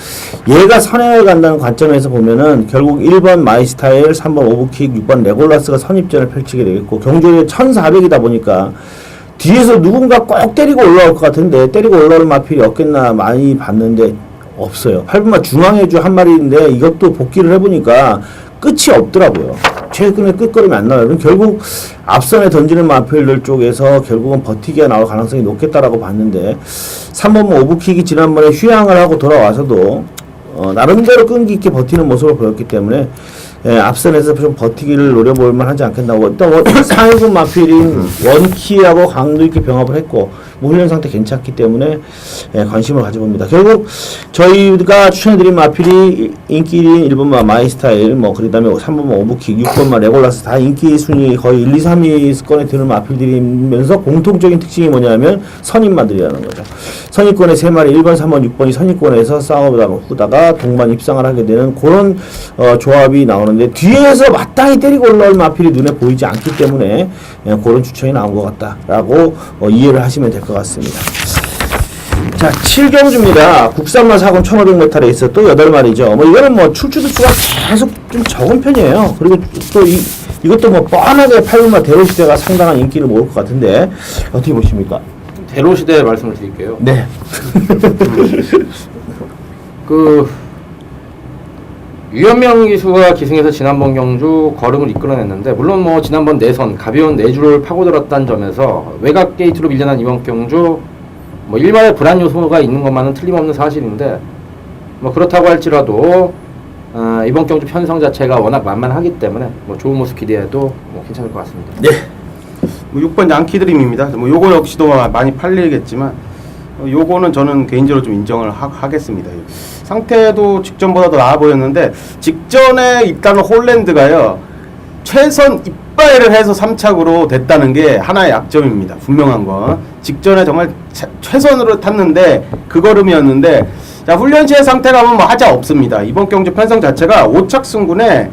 S1: 얘가 선행을 간다는 관점에서 보면은 결국 1번 마이스타일, 3번 오브킥, 6번 레골라스가 선입전을 펼치게 되겠고 경주율이 1400이다 보니까 뒤에서 누군가 꼭 때리고 올라올 것 같은데 때리고 올라오는 마필이 없겠나 많이 봤는데 없어요. 8번마 중앙해주 한 마리인데 이것도 복귀를 해보니까 끝이 없더라고요. 최근에 끝걸음이 안 나와요. 그럼 결국 앞선에 던지는 마필들 쪽에서 결국은 버티기가 나올 가능성이 높겠다라고 봤는데 3번마 오브킥이 지난번에 휴양을 하고 돌아와서도 나름대로 끈기 있게 버티는 모습을 보였기 때문에 앞선에서 좀 버티기를 노려볼 만하지 않겠나고 일단 상위군 마필인 원키하고 강도 있게 병합을 했고 뭐 훈련 상태 괜찮기 때문에 관심을 가져봅니다. 결국 저희가 추천해드린 마필이 인기 1인 1번마 마이스타일 뭐 그 다음에 3번마 오브킥 6번마 레골라스 다 인기 순위 거의 1, 2, 3위권에 드는 마필들이면서 공통적인 특징이 뭐냐면 선임마들이라는 거죠. 선입권의 3마리 1번, 3번, 6번이 선입권에서 싸우다가 동반 입상을 하게 되는 그런 조합이 나오는데 뒤에서 마땅히 때리고 올라올 마필이 눈에 보이지 않기 때문에 그런 추천이 나온 것 같다라고 이해를 하시면 될 것 같습니다. 자, 7경주입니다. 국산만 4군 1500m에 있어 또 8마리죠. 뭐 이거는 뭐 출주도 수가 계속 좀 적은 편이에요. 그리고 또 이것도 뭐 뻔하게 8분마 대로시대가 상당한 인기를 모을 것 같은데 어떻게 보십니까?
S2: 대로시대 말씀을 드릴게요.
S1: 네.
S2: 유현명 기수가 기승에서 지난번 경주 걸음을 이끌어냈는데, 물론 뭐 지난번 내선 가벼운 내주를 파고들었다는 점에서 외곽 게이트로 밀려난 이번 경주 뭐 일말의 불안 요소가 있는 것만은 틀림없는 사실인데, 뭐 그렇다고 할지라도 이번 경주 편성 자체가 워낙 만만하기 때문에 뭐 좋은 모습 기대해도 뭐 괜찮을 것 같습니다.
S1: 네.
S3: 뭐 6번 양키 드림입니다. 뭐 요거 역시도 많이 팔리겠지만 요거는 저는 개인적으로 좀 인정을 하겠습니다. 상태도 직전보다 더 나아 보였는데, 직전에 일단은 홀랜드가요 최선 이빨을 해서 3착으로 됐다는 게 하나의 약점입니다. 분명한 건 직전에 정말 최선으로 탔는데 그 걸음이었는데, 자 훈련시의 상태가 뭐 하자 없습니다. 이번 경주 편성 자체가 5착 승군에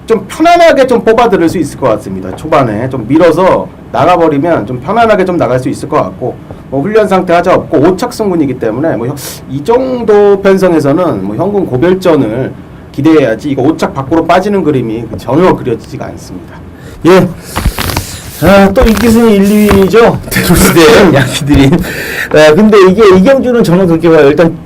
S3: 좀 편안하게 좀 뽑아들일 수 있을 것 같습니다. 초반에 좀 밀어서 나가버리면 좀 편안하게 좀 나갈 수 있을 것 같고, 뭐 훈련 상태 하자 없고 5착 승군이기 때문에 뭐 이 정도 편성에서는 뭐 현군 고별전을 기대해야지, 이거 5착 밖으로 빠지는 그림이 전혀 그려지지가 않습니다.
S1: 예. 또 인기순위 1, 2위죠. 대로시대 양키들이. 근데 이게 이경주는 저는 그렇게 봐요. 일단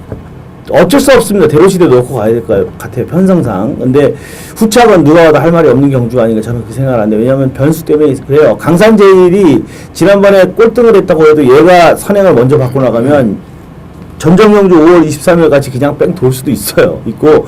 S1: 어쩔 수 없습니다. 대로시대 놓고 가야 될 것 같아요. 편성상. 근데 후착은 누가 와도 할 말이 없는 경주가 아닌가 저는 그렇게 생각을 하는데, 왜냐하면 변수 때문에 그래요. 강산제일이 지난번에 꼴등을 했다고 해도 얘가 선행을 먼저 받고 나가면 전정경주 5월 23일 같이 그냥 뺑 돌 수도 있고,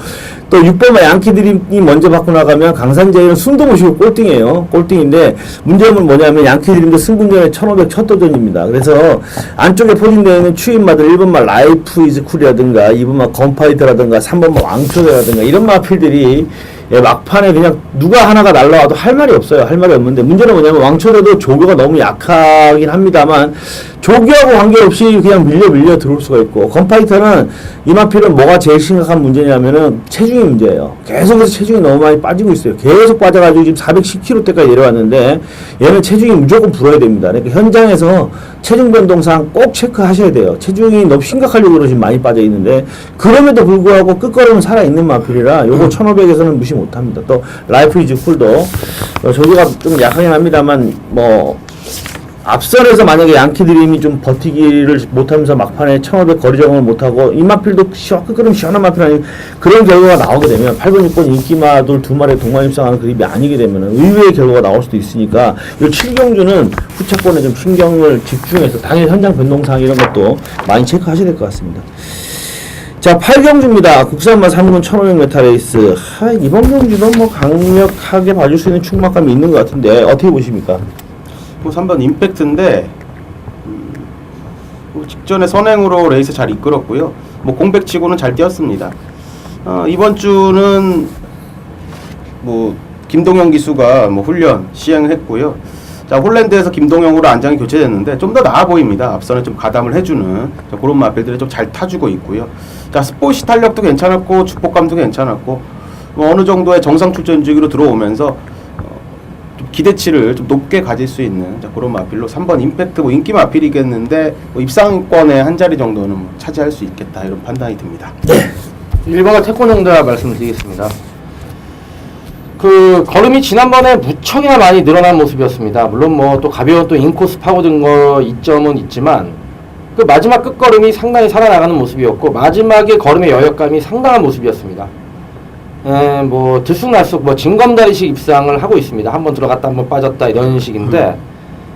S1: 또 6번마 양키드림이 먼저 받고 나가면 강산제일은 숨도 못 쉬고 꼴등이에요. 꼴등인데 문제는 뭐냐면 양키드림도 승분전에 1500 첫 도전입니다. 그래서 안쪽에 포진되어 있는 추임마들 1번마 라이프 이즈 쿨이라든가 2번마 건파이터라든가 3번마 왕초대라든가 이런 마필들이 막판에 그냥 누가 하나가 날라와도 할 말이 없어요. 할 말이 없는데, 문제는 뭐냐면 왕초대도 조교가 너무 약하긴 합니다만 조교하고 관계없이 그냥 밀려 들어올 수가 있고, 건파이터는 이 마필은 뭐가 제일 심각한 문제냐면은 체중이 문제예요. 계속해서 체중이 너무 많이 빠지고 있어요. 계속 빠져가지고 지금 410kg대까지 내려왔는데 얘는 체중이 무조건 불어야 됩니다. 그러니까 현장에서 체중 변동상 꼭 체크하셔야 돼요. 체중이 너무 심각할 정도로 지금 많이 빠져 있는데, 그럼에도 불구하고 끝걸음은 살아있는 마필이라 요거 1500에서는 무시 못합니다. 또 라이프 이즈 쿨도 조교가 좀 약하긴 합니다만, 뭐 앞선에서 만약에 양키드림이 좀 버티기를 못하면서 막판에 1500 거리 적응을 못하고 이 마필도 끝걸음 시원한 마필 아닌 그런 결과가 나오게 되면 8번, 6번 인기마돌 두 마리 동반 입상하는 그림이 아니게 되면 의외의 결과가 나올 수도 있으니까, 이 7경주는 후차권에 좀 신경을 집중해서 당연히 현장 변동사항 이런 것도 많이 체크하셔야 될 것 같습니다. 자, 8경주입니다. 국산마 3군 1500m 레이스. 이번 경주도 뭐 강력하게 봐줄 수 있는 충막감이 있는 것 같은데 어떻게 보십니까?
S3: 뭐 3번 임팩트인데 뭐 직전에 선행으로 레이스 잘 이끌었고요. 뭐 공백치고는 잘 뛰었습니다. 이번 주는 뭐 김동영 기수가 뭐 훈련 시행했고요. 자, 홀랜드에서 김동영으로 안장이 교체됐는데 좀 더 나아 보입니다. 앞선에 좀 가담을 해주는 그런 마필들이 좀 잘 타주고 있고요. 자, 스포시 탄력도 괜찮았고 축복감도 괜찮았고, 뭐 어느 정도의 정상 출전 주기로 들어오면서 좀 기대치를 좀 높게 가질 수 있는 그런 마필로 3번 임팩트, 뭐 인기 마필이겠는데 뭐 입상권의 한 자리 정도는 뭐 차지할 수 있겠다, 이런 판단이 듭니다.
S2: 1번가 태권용다 말씀을 드리겠습니다. 걸음이 지난번에 무척이나 많이 늘어난 모습이었습니다. 물론 뭐 또 가벼운 또 인코스 파고든 거 이점은 있지만, 그 마지막 끝걸음이 상당히 살아나가는 모습이었고, 마지막에 걸음의 여력감이 상당한 모습이었습니다. 뭐 들쑥날쑥 뭐 징검다리식 입상을 하고 있습니다. 한번 들어갔다 한번 빠졌다 이런 식인데,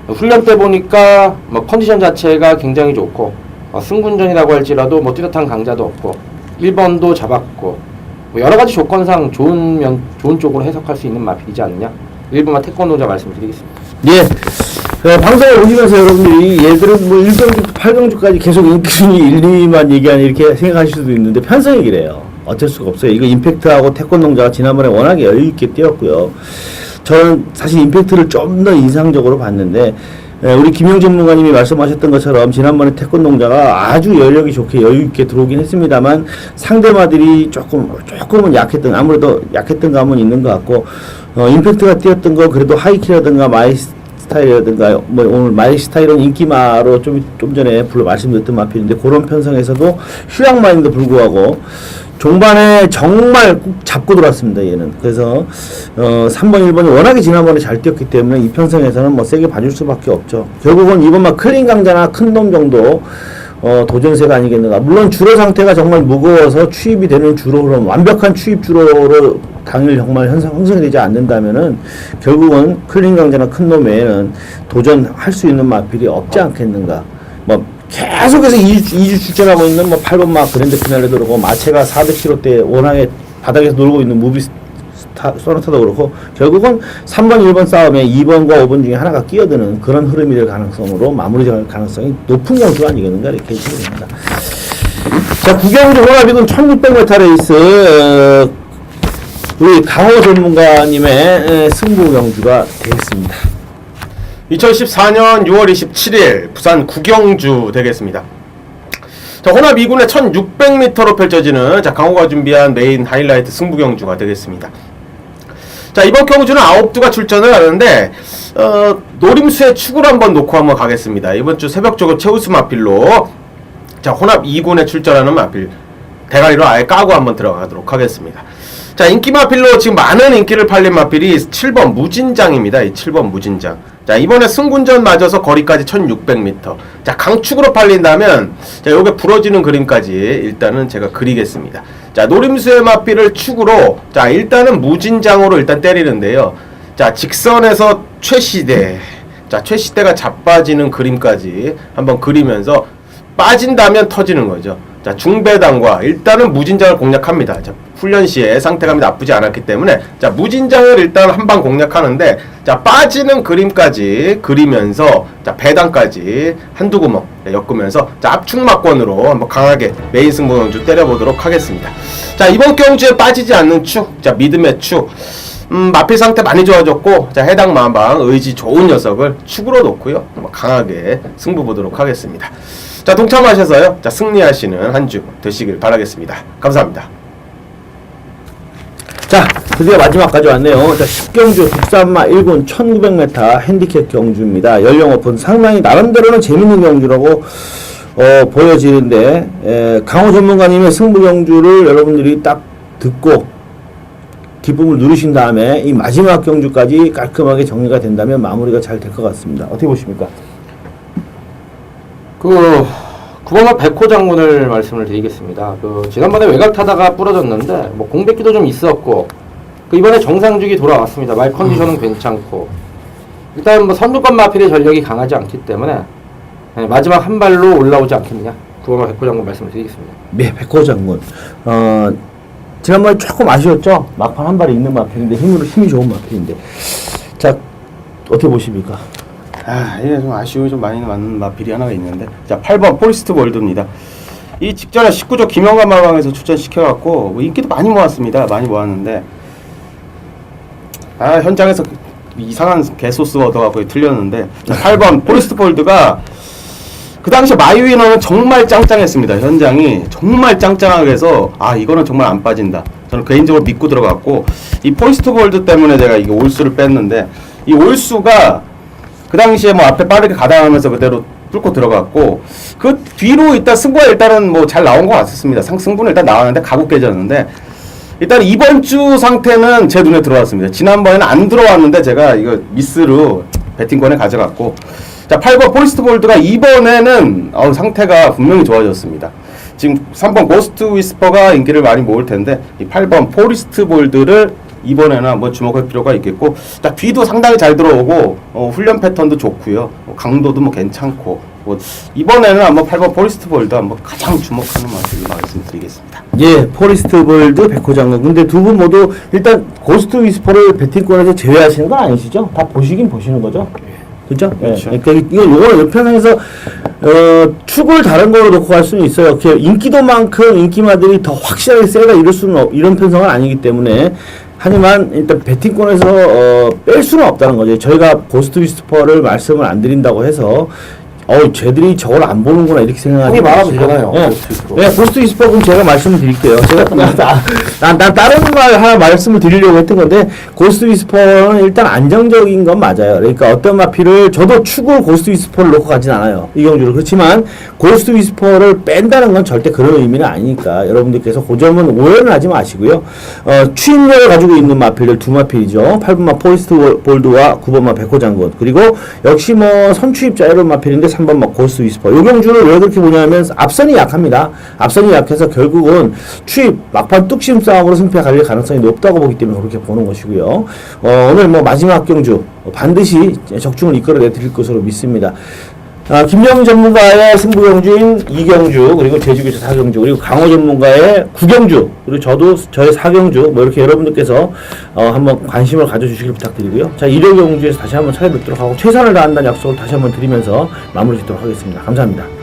S2: 훈련 때 보니까 뭐 컨디션 자체가 굉장히 좋고, 승군전이라고 할지라도 뭐 뚜렷한 강자도 없고 1번도 잡았고, 뭐 여러 가지 조건상 좋은 쪽으로 해석할 수 있는 마필이지 않느냐. 1번만 태권도자 말씀드리겠습니다.
S1: 예. 방송을 보시면서 여러분들이 얘들은 뭐 1경주, 8경주까지 계속 인기순위 1, 2위만 얘기하니 이렇게 생각하실 수도 있는데 편성이 그래요. 어쩔 수가 없어요. 이거 임팩트하고 태권동자가 지난번에 워낙에 여유있게 뛰었고요. 저는 사실 임팩트를 좀 더 인상적으로 봤는데, 우리 김영 전문가님이 말씀하셨던 것처럼 지난번에 태권동자가 아주 여력이 좋게 여유있게 들어오긴 했습니다만 상대마들이 조금은 아무래도 약했던 감은 있는 것 같고, 임팩트가 뛰었던 거 그래도 하이키라든가 스타일이라든가 뭐 오늘 마이 스타일은 인기마로 좀 전에 말씀드렸던 마필인데 그런 편성에서도 휴양마인도 불구하고 종반에 정말 꾹 잡고 들어왔습니다. 얘는. 그래서 3번, 1번이 워낙에 지난번에 잘 뛰었기 때문에 이 편성에서는 뭐 세게 봐줄 수밖에 없죠. 결국은 이번만 클린 강자나 큰 놈 정도 도전세가 아니겠는가. 물론 주로 상태가 정말 무거워서 추입이 되는 주로로 완벽한 추입 주로로 당일 정말 형성이 되지 않는다면은 결국은 클린 강자나 큰 놈 외에는 도전할 수 있는 마필이 없지 않겠는가. 뭐 계속해서 2주 출전하고 있는 뭐 8번 막 그랜드 피날레도 그렇고 마체가 400km대 워낙에 바닥에서 놀고 있는 무비 소나타도 그렇고 결국은 3번, 1번 싸움에 2번과 5번 중에 하나가 끼어드는 그런 흐름이 될 가능성으로 마무리될 가능성이 높은 경주가 아니겠는가 이렇게 해석이 됩니다. 자, 구경주 호라비군 1600m 레이스 우리 강호 전문가님의 승부 경주가 되겠습니다.
S3: 2014년 6월 27일 부산 구경주 되겠습니다. 자, 혼합 2군의 1600m로 펼쳐지는 강호가 준비한 메인 하이라이트 승부 경주가 되겠습니다. 자, 이번 경주는 9두가 출전을 하는데 노림수의 축을 한번 놓고 한번 가겠습니다. 이번 주 새벽적으로 최우수 마필로 자, 혼합 2군에 출전하는 마필 대가리로 아예 까고 한번 들어가도록 하겠습니다. 자, 인기 마필로 지금 많은 인기를 팔린 마필이 7번 무진장입니다. 이 7번 무진장. 자, 이번에 승군전 맞아서 거리까지 1600m. 자, 강축으로 팔린다면 자, 요게 부러지는 그림까지 일단은 제가 그리겠습니다. 자, 노림수의 마필을 축으로 자, 일단은 무진장으로 일단 때리는데요. 자, 직선에서 최시대. 자, 최시대가 자빠지는 그림까지 한번 그리면서 빠진다면 터지는 거죠. 자, 중배당과 일단은 무진장을 공략합니다. 자, 훈련 시에 상태감이 나쁘지 않았기 때문에 자, 무진장을 일단 한 방 공략하는데 자, 빠지는 그림까지 그리면서 자, 배당까지 한두 구멍 엮으면서 자, 압축막권으로 한번 강하게 메인 승부 경주 때려보도록 하겠습니다. 자, 이번 경주에 빠지지 않는 축, 자, 믿음의 축. 마필 상태 많이 좋아졌고 자, 해당 마방 의지 좋은 녀석을 축으로 놓고요. 강하게 승부 보도록 하겠습니다. 자, 동참하셔서요. 자, 승리하시는 한 주 되시길 바라겠습니다. 감사합니다.
S1: 자, 드디어 마지막까지 왔네요. 자, 10경주 국산마 1군 1900m 핸디캡 경주입니다. 연령 오픈 상당히 나름대로는 재밌는 경주라고 보여지는데 강호 전문가님의 승부 경주를 여러분들이 딱 듣고 기쁨을 누르신 다음에 이 마지막 경주까지 깔끔하게 정리가 된다면 마무리가 잘 될 것 같습니다. 어떻게 보십니까?
S2: 9번마 백호 장군을 말씀을 드리겠습니다. 지난번에 외곽 타다가 부러졌는데 뭐 공백기도 좀 있었고 이번에 정상주기 돌아왔습니다. 말 컨디션은 괜찮고 일단 뭐 선두권 마필의 전력이 강하지 않기 때문에 마지막 한 발로 올라오지 않겠느냐. 9번마 백호 장군 말씀을 드리겠습니다.
S1: 네, 백호 장군. 지난번에 조금 아쉬웠죠? 막판 한 발이 있는 마필인데 힘이 좋은 마필인데 자, 어떻게 보십니까?
S3: 이게 좀 아쉬움이 좀 많이 많은 마필이 하나가 있는데 자, 8번 포리스트 월드입니다. 이 직전에 19조 김영관 마방에서 출전시켜갖고 뭐 인기도 많이 모았습니다. 많이 모았는데 현장에서 이상한 개소스 얻어갖고 틀렸는데 자, 8번 포리스트 월드가 그 당시에 마이위너는 정말 짱짱했습니다. 현장이 정말 짱짱하게 해서 이거는 정말 안 빠진다. 저는 개인적으로 믿고 들어갔고 이 포리스트 월드 때문에 제가 이게 올수를 뺐는데 이 올수가 그 당시에 뭐 앞에 빠르게 가담하면서 그대로 뚫고 들어갔고 그 뒤로 일단 승부가 일단은 뭐 잘 나온 것 같았습니다. 승부는 일단 나왔는데 가고 깨졌는데 일단 이번 주 상태는 제 눈에 들어왔습니다. 지난번에는 안 들어왔는데 제가 이거 미스로 배팅권에 가져갔고 자, 8번 포리스트 볼드가 이번에는 상태가 분명히 좋아졌습니다. 지금 3번 고스트 위스퍼가 인기를 많이 모을 텐데 이 8번 포리스트 볼드를 이번에는 한번 주목할 필요가 있겠고 자, 뒤도 상당히 잘 들어오고 훈련 패턴도 좋고요. 강도도 뭐 괜찮고 이번에는 한번 8번 포리스트 볼드 한번 가장 주목하는 맛을 말씀드리겠습니다.
S1: 예, 포리스트 볼드 백호 장군. 근데 두 분 모두 일단 고스트 위스퍼를 배팅권에서 제외하시는 건 아니시죠? 다 보시긴 보시는 거죠? 그죠?
S3: 그렇죠.
S1: 예, 그러니까 요거는 옆편에서 축을 다른 거로 놓고 갈 수는 있어요. 인기도만큼 인기마들이 더 확실하게 세다 이런 편성은 아니기 때문에 하지만 일단 배팅권에서 뺄 수는 없다는 거죠. 저희가 고스트 위스퍼를 말씀을 안 드린다고 해서 쟤들이 저걸 안 보는구나 이렇게 생각하는
S2: 형이 말하면
S1: 거죠.
S2: 되잖아요.
S1: 예.
S2: 고스트 위스퍼.
S1: 예, 고스트 위스퍼는 제가 말씀을 드릴게요. 제가 난 다른 말 하나 말씀을 드리려고 했던 건데 고스트 위스퍼는 일단 안정적인 건 맞아요. 그러니까 어떤 마피를 저도 추구 고스트 위스퍼를 놓고 가진 않아요. 이경주를. 그렇지만 고스트 위스퍼를 뺀다는 건 절대 그런 의미는 아니니까 여러분들께서 그 점은 오해는 하지 마시고요. 추임력을 가지고 있는 마필들 두 마필이죠. 8번마 포리스트 볼드와 9번마 백호장군. 그리고 역시 뭐 선추입자 이런 마필인데 3번마 고스트 위스퍼. 요 경주를 왜 그렇게 보냐면 앞선이 약합니다. 앞선이 약해서 결국은 추입 막판 뚝심 싸움으로 승패가 갈릴 가능성이 높다고 보기 때문에 그렇게 보는 것이고요. 오늘 뭐 마지막 경주 반드시 적중을 이끌어내 드릴 것으로 믿습니다. 김영 전문가의 승부 경주인 2경주, 그리고 제주교체 4경주, 그리고 강호 전문가의 9경주, 그리고 저의 4경주, 뭐 이렇게 여러분들께서 한번 관심을 가져주시길 부탁드리고요. 자, 1호 경주에서 다시 한번 찾아뵙도록 하고 최선을 다한다는 약속을 다시 한번 드리면서 마무리 짓도록 하겠습니다. 감사합니다.